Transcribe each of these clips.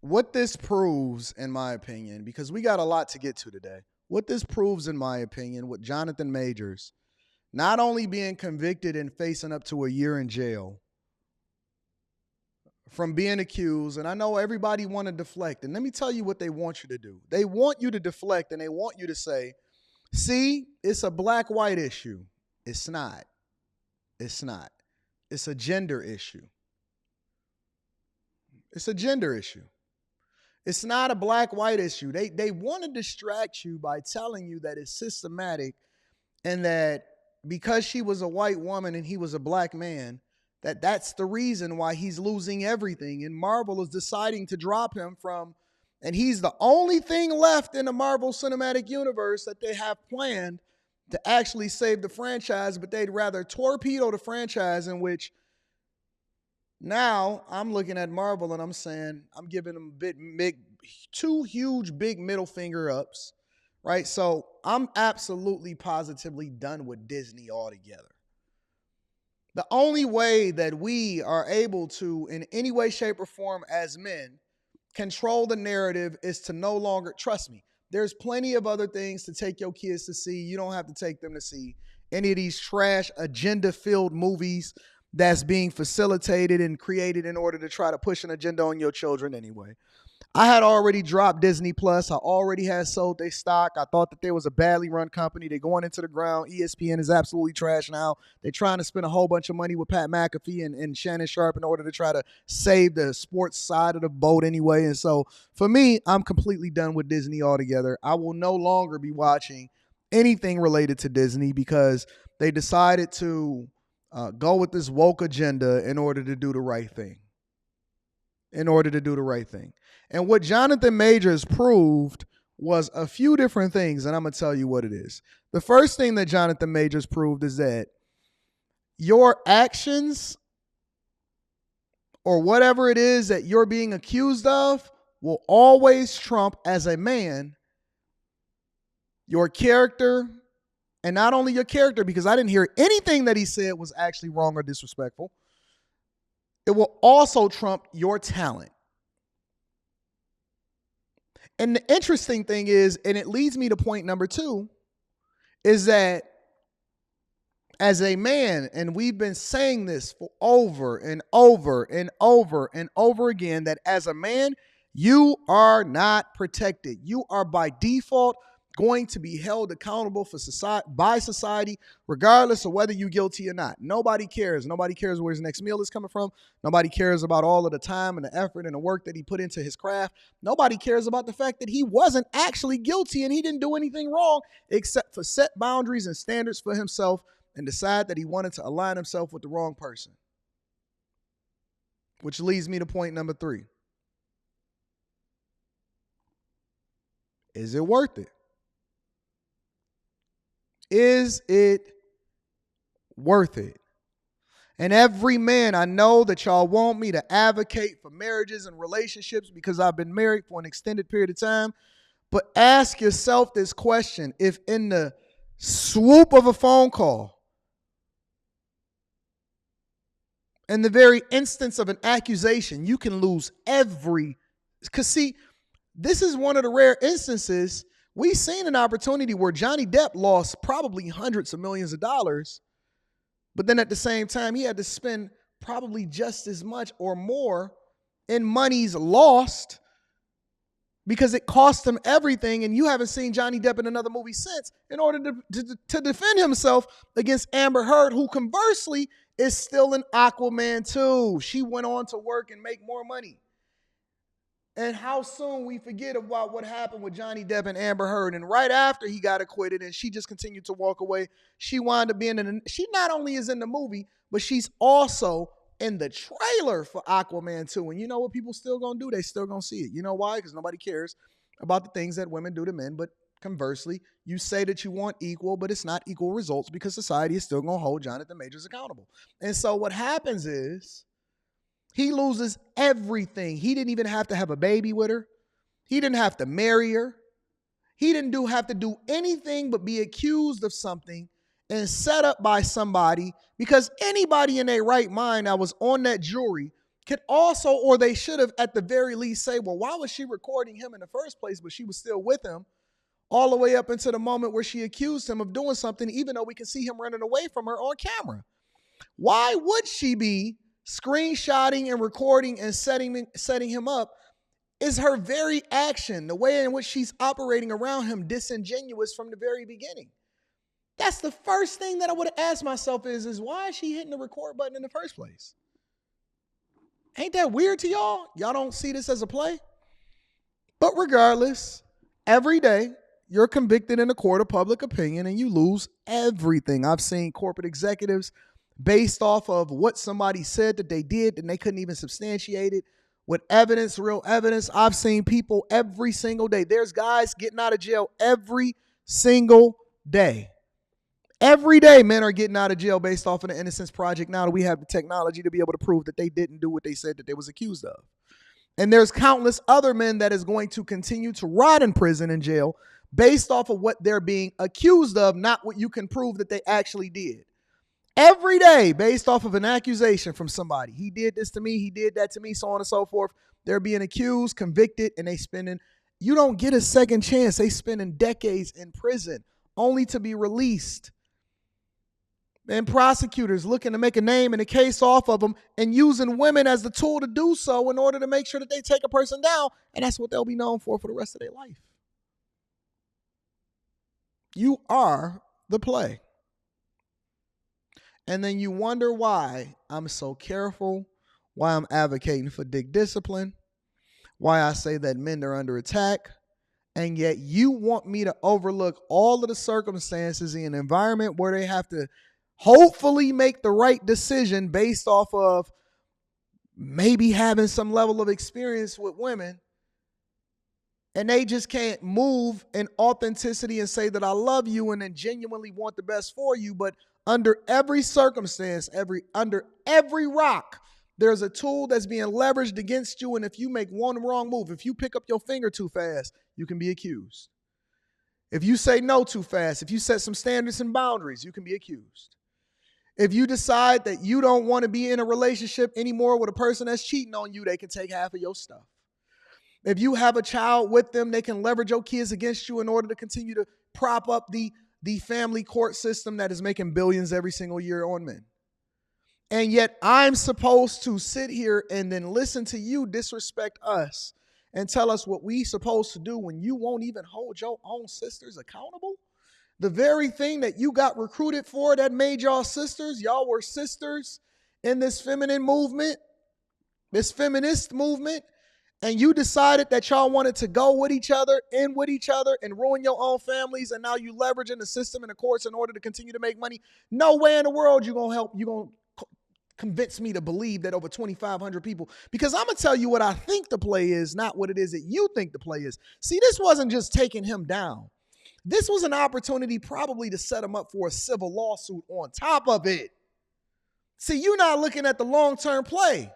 what this proves, in my opinion, because we got a lot to get to today. What this proves, in my opinion, with Jonathan Majors not only being convicted and facing up to a year in jail from being accused, and I know everybody want to deflect, and let me tell you what they want you to do. They want you to deflect, and they want you to say, see, it's a black-white issue. It's not. It's not. It's a gender issue. It's a gender issue. It's not a black-white issue. They want to distract you by telling you that it's systematic and that because she was a white woman and he was a black man, that's the reason why he's losing everything. And Marvel is deciding to drop him from, and he's the only thing left in the Marvel Cinematic Universe that they have planned to actually save the franchise, but they'd rather torpedo the franchise, in which now I'm looking at Marvel and I'm saying, I'm giving them two huge big middle finger ups, right? So I'm absolutely positively done with Disney altogether. The only way that we are able to, in any way, shape, or form as men, control the narrative is to no longer, trust me, there's plenty of other things to take your kids to see. You don't have to take them to see any of these trash agenda-filled movies that's being facilitated and created in order to try to push an agenda on your children anyway. I had already dropped Disney Plus. I already had sold their stock. I thought that there was a badly run company. They're going into the ground. ESPN is absolutely trash now. They're trying to spend a whole bunch of money with Pat McAfee and Shannon Sharp in order to try to save the sports side of the boat anyway. And so for me, I'm completely done with Disney altogether. I will no longer be watching anything related to Disney because they decided to go with this woke agenda in order to do the right thing. And what Jonathan Majors proved was a few different things, and I'm going to tell you what it is. The first thing that Jonathan Majors proved is that your actions or whatever it is that you're being accused of will always trump, as a man, your character. And not only your character, because I didn't hear anything that he said was actually wrong or disrespectful. It will also trump your talent. And the interesting thing is, and it leads me to point number 2, is that as a man, and we've been saying this for over and over and over and over again, that as a man, you are not protected. You are by default going to be held accountable for by society, regardless of whether you're guilty or not. Nobody cares. Nobody cares where his next meal is coming from. Nobody cares about all of the time and the effort and the work that he put into his craft. Nobody cares about the fact that he wasn't actually guilty and he didn't do anything wrong except for set boundaries and standards for himself and decide that he wanted to align himself with the wrong person. Which leads me to point number 3. Is it worth it? Is it worth it? And every man, I know that y'all want me to advocate for marriages and relationships because I've been married for an extended period of time. But ask yourself this question. If in the swoop of a phone call, in the very instance of an accusation, you can lose because see, this is one of the rare instances. We've seen an opportunity where Johnny Depp lost probably hundreds of millions of dollars, but then at the same time, he had to spend probably just as much or more in monies lost because it cost him everything, and you haven't seen Johnny Depp in another movie since in order to defend himself against Amber Heard, who conversely is still in Aquaman 2. She went on to work and make more money. And how soon we forget about what happened with Johnny Depp and Amber Heard. And right after he got acquitted and she just continued to walk away, she wound up being she not only is in the movie, but she's also in the trailer for Aquaman 2. And you know what people still gonna do? They still gonna see it. You know why? Because nobody cares about the things that women do to men. But conversely, you say that you want equal, but it's not equal results because society is still gonna hold Jonathan Majors accountable. And so what happens is, he loses everything. He didn't even have to have a baby with her. He didn't have to marry her. He didn't have to do anything but be accused of something and set up by somebody, because anybody in their right mind that was on that jury could also, or they should have at the very least say, well, why was she recording him in the first place, but she was still with him all the way up into the moment where she accused him of doing something, even though we can see him running away from her on camera? Why would she be screenshotting and recording and setting him up? Is her very action, the way in which she's operating around him, disingenuous from the very beginning? That's the first thing that I would have asked myself is why is she hitting the record button in the first place? Ain't that weird to y'all? Y'all don't see this as a play? But regardless, every day you're convicted in a court of public opinion and you lose everything. I've seen corporate executives based off of what somebody said that they did and they couldn't even substantiate it with evidence, real evidence. I've seen people every single day. There's guys getting out of jail every single day. Every day, men are getting out of jail based off of the Innocence Project now that we have the technology to be able to prove that they didn't do what they said that they was accused of. And there's countless other men that is going to continue to rot in prison and jail based off of what they're being accused of, not what you can prove that they actually did. Every day, based off of an accusation from somebody. He did this to me, he did that to me, so on and so forth. They're being accused, convicted, and you don't get a second chance. They spending decades in prison only to be released. And prosecutors looking to make a name and a case off of them and using women as the tool to do so in order to make sure that they take a person down. And that's what they'll be known for the rest of their life. You are the play. And then you wonder why I'm so careful, why I'm advocating for dick discipline, why I say that men are under attack. And yet you want me to overlook all of the circumstances in an environment where they have to hopefully make the right decision based off of maybe having some level of experience with women. And they just can't move in authenticity and say that I love you and then genuinely want the best for you. But under every circumstance, under every rock, there's a tool that's being leveraged against you. And if you make one wrong move, if you pick up your finger too fast, you can be accused. If you say no too fast, if you set some standards and boundaries, you can be accused. If you decide that you don't want to be in a relationship anymore with a person that's cheating on you, they can take half of your stuff. If you have a child with them, they can leverage your kids against you in order to continue to prop up the family court system that is making billions every single year on men. And yet I'm supposed to sit here and then listen to you disrespect us and tell us what we supposed to do when you won't even hold your own sisters accountable? The very thing that you got recruited for that made y'all sisters, y'all were sisters in this feminine movement, this feminist movement, and you decided that y'all wanted to go with each other, in with each other, and ruin your own families, and now you leveraging the system and the courts in order to continue to make money. No way in the world you're going to convince me to believe that over 2,500 people, because I'm going to tell you what I think the play is, not what it is that you think the play is. See, this wasn't just taking him down. This was an opportunity probably to set him up for a civil lawsuit on top of it. See, you're not looking at the long-term play.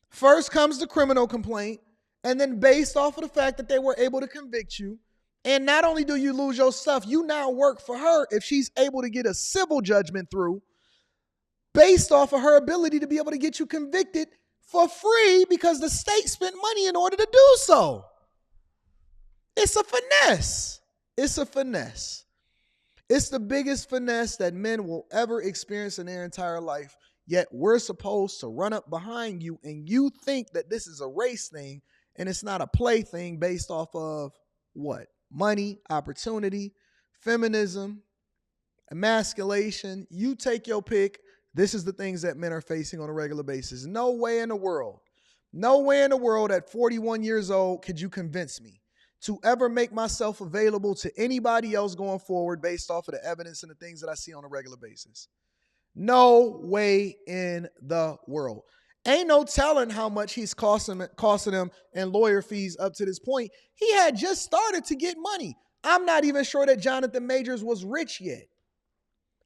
First comes the criminal complaint, and then based off of the fact that they were able to convict you, and not only do you lose your stuff, you now work for her if she's able to get a civil judgment through based off of her ability to be able to get you convicted for free because the state spent money in order to do so. It's a finesse. It's a finesse. It's the biggest finesse that men will ever experience in their entire life. Yet we're supposed to run up behind you and you think that this is a race thing and it's not a play thing based off of what? Money, opportunity, feminism, emasculation. You take your pick. This is the things that men are facing on a regular basis. No way in the world at 41 years old could you convince me to ever make myself available to anybody else going forward based off of the evidence and the things that I see on a regular basis. No way in the world. Ain't no telling how much he's costing them in lawyer fees up to this point. He had just started to get money. I'm not even sure that Jonathan Majors was rich yet.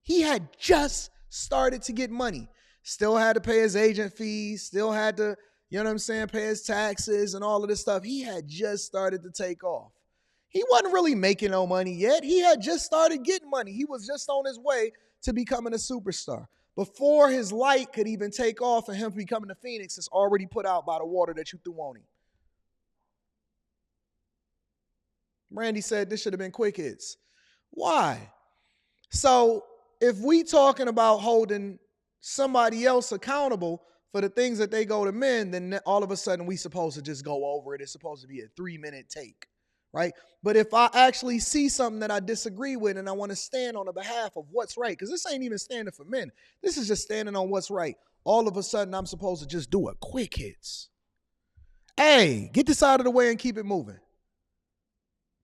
He had just started to get money. Still had to pay his agent fees, still had to, pay his taxes and all of this stuff. He had just started to take off. He wasn't really making no money yet. He had just started getting money. He was just on his way to becoming a superstar. Before his light could even take off and him becoming a phoenix, it's already put out by the water that you threw on him. Randy said this should have been quick hits. Why? So if we talking about holding somebody else accountable for the things that they go to men, then all of a sudden we supposed to just go over it. It's supposed to be a 3-minute take, right? But if I actually see something that I disagree with and I want to stand on the behalf of what's right, because this ain't even standing for men. This is just standing on what's right. All of a sudden I'm supposed to just do a quick hits. Hey, get this out of the way and keep it moving.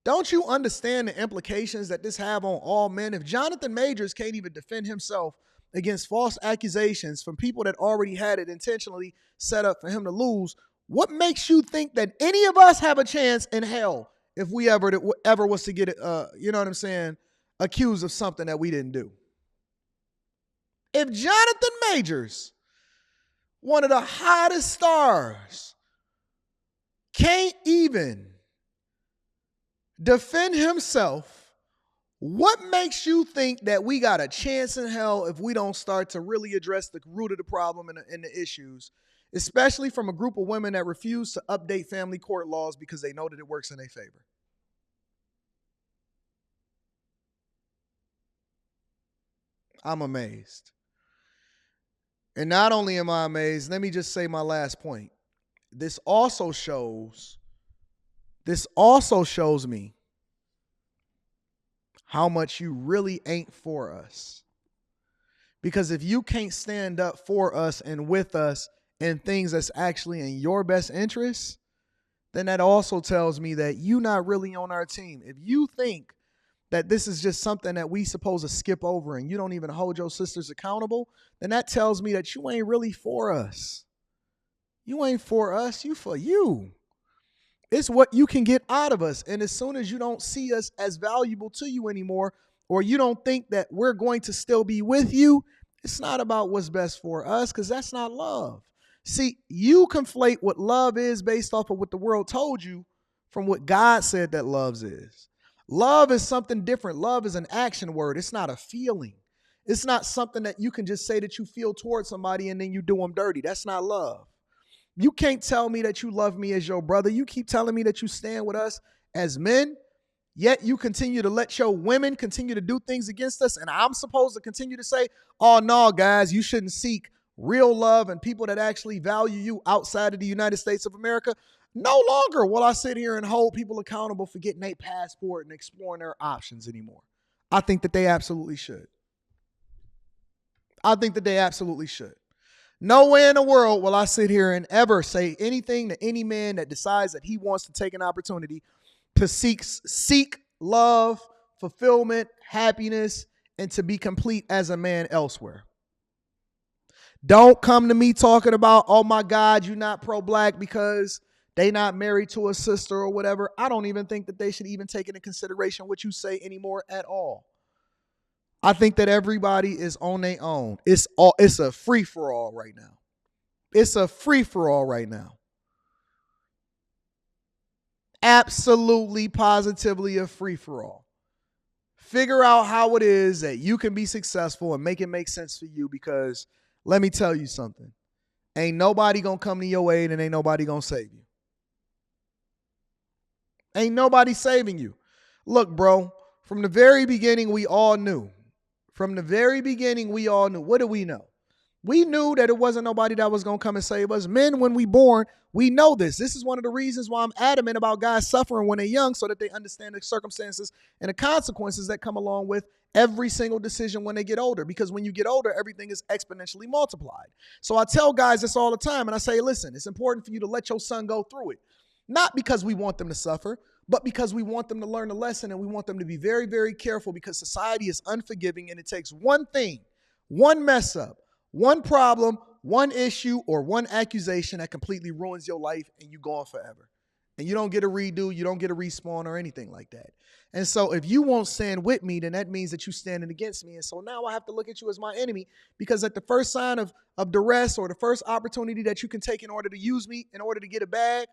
Don't you understand the implications that this have on all men? If Jonathan Majors can't even defend himself against false accusations from people that already had it intentionally set up for him to lose, what makes you think that any of us have a chance in hell if we ever was to get, you know what I'm saying, accused of something that we didn't do? If Jonathan Majors, one of the hottest stars, can't even defend himself, what makes you think that we got a chance in hell if we don't start to really address the root of the problem and the issues, especially from a group of women that refuse to update family court laws because they know that it works in their favor? I'm amazed. And not only am I amazed, let me just say my last point. This also shows me how much you really ain't for us. Because if you can't stand up for us and with us in things that's actually in your best interest, then that also tells me that you're not really on our team. If you think that this is just something that we supposed to skip over and you don't even hold your sisters accountable, then that tells me that you ain't really for us. You ain't for us, you for you. It's what you can get out of us. And as soon as you don't see us as valuable to you anymore, or you don't think that we're going to still be with you, it's not about what's best for us, because that's not love. See, you conflate what love is based off of what the world told you from what God said that love is. Love is something different. Love is an action word. It's not a feeling. It's not something that you can just say that you feel towards somebody and then you do them dirty. That's not love. You can't tell me that you love me as your brother. You keep telling me that you stand with us as men, yet you continue to let your women continue to do things against us. And I'm supposed to continue to say, oh, no, guys, you shouldn't seek real love and people that actually value you outside of the United States of America. No longer will I sit here and hold people accountable for getting a passport and exploring their options anymore. I think that they absolutely should. I think that they absolutely should. Nowhere in the world will I sit here and ever say anything to any man that decides that he wants to take an opportunity to seek love, fulfillment, happiness, and to be complete as a man elsewhere. Don't come to me talking about, oh my God, you're not pro-black because they not married to a sister or whatever. I don't even think that they should even take into consideration what you say anymore at all. I think that everybody is on their own. It's a free-for-all right now. It's a free-for-all right now. Absolutely, positively a free-for-all. Figure out how it is that you can be successful and make it make sense for you, because let me tell you something. Ain't nobody gonna come to your aid and ain't nobody gonna save you. Ain't nobody saving you. Look, bro, from the very beginning, we all knew. From the very beginning, we all knew. What do we know? We knew that it wasn't nobody that was going to come and save us. Men, when we born, we know this. This is one of the reasons why I'm adamant about guys suffering when they're young, so that they understand the circumstances and the consequences that come along with every single decision when they get older. Because when you get older, everything is exponentially multiplied. So I tell guys this all the time, and I say, listen, it's important for you to let your son go through it. Not because we want them to suffer, but because we want them to learn a lesson, and we want them to be very, very careful, because society is unforgiving, and it takes one thing, one mess up, one problem, one issue, or one accusation that completely ruins your life, and you gone forever. And you don't get a redo, you don't get a respawn or anything like that. And so if you won't stand with me, then that means that you're standing against me. And so now I have to look at you as my enemy, because at the first sign of duress, or the first opportunity that you can take in order to use me, in order to get a bag,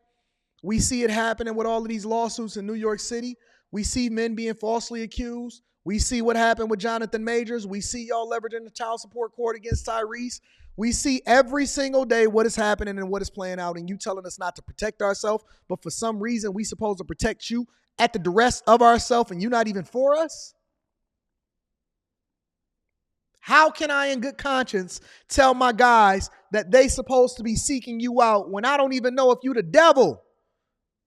we see it happening with all of these lawsuits in New York City. We see men being falsely accused. We see what happened with Jonathan Majors. We see y'all leveraging the child support court against Tyrese. We see every single day what is happening and what is playing out, and you telling us not to protect ourselves, but for some reason we supposed to protect you at the duress of ourselves, and you not even for us? How can I in good conscience tell my guys that they supposed to be seeking you out when I don't even know if you the devil?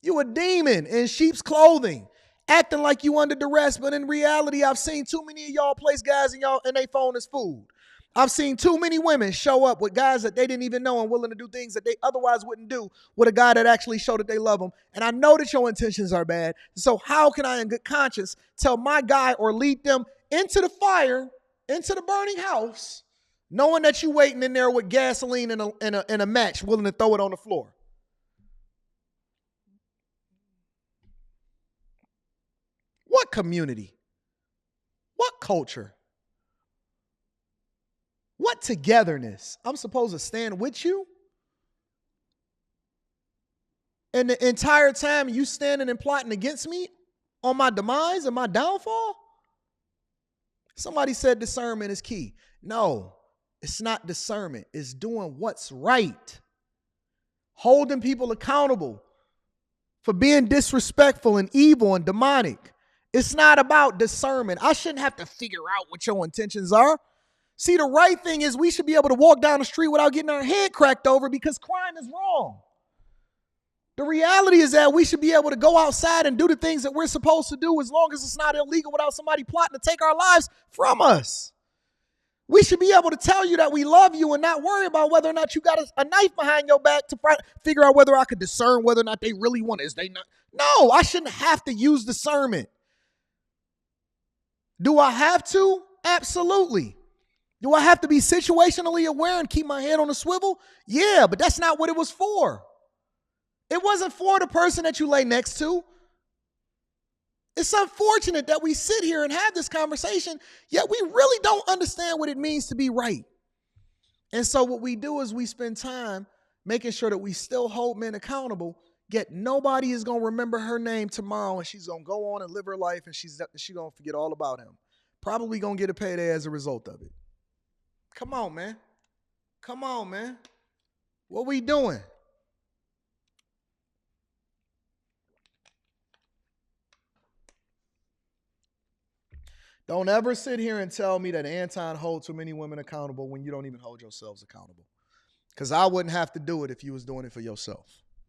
You a demon in sheep's clothing, acting like you under duress, but in reality, I've seen too many of y'all place guys in y'all and they phone as food. I've seen too many women show up with guys that they didn't even know and willing to do things that they otherwise wouldn't do with a guy that actually showed that they love them. And I know that your intentions are bad. So how can I in good conscience tell my guy or lead them into the fire, into the burning house, knowing that you waiting in there with gasoline and a match willing to throw it on the floor? What community? What culture? What togetherness? I'm supposed to stand with you? And the entire time you standing and plotting against me on my demise and my downfall? Somebody said discernment is key. No, it's not discernment. It's doing what's right. Holding people accountable for being disrespectful and evil and demonic. It's not about discernment. I shouldn't have to figure out what your intentions are. See, the right thing is we should be able to walk down the street without getting our head cracked over because crime is wrong. The reality is that we should be able to go outside and do the things that we're supposed to do as long as it's not illegal without somebody plotting to take our lives from us. We should be able to tell you that we love you and not worry about whether or not you got a knife behind your back to figure out whether I could discern whether or not they really want it. Is they not? No, I shouldn't have to use discernment. Do I have to? Absolutely. Do I have to be situationally aware and keep my head on a swivel? Yeah, but that's not what it was for. It wasn't for the person that you lay next to. It's unfortunate that we sit here and have this conversation, yet we really don't understand what it means to be right. And so what we do is we spend time making sure that we still hold men accountable, yet nobody is going to remember her name tomorrow and she's going to go on and live her life and she's going to forget all about him. Probably going to get a payday as a result of it. Come on, man. Come on, man. What we doing? Don't ever sit here and tell me that Anton holds too many women accountable when you don't even hold yourselves accountable. Because I wouldn't have to do it if you was doing it for yourself.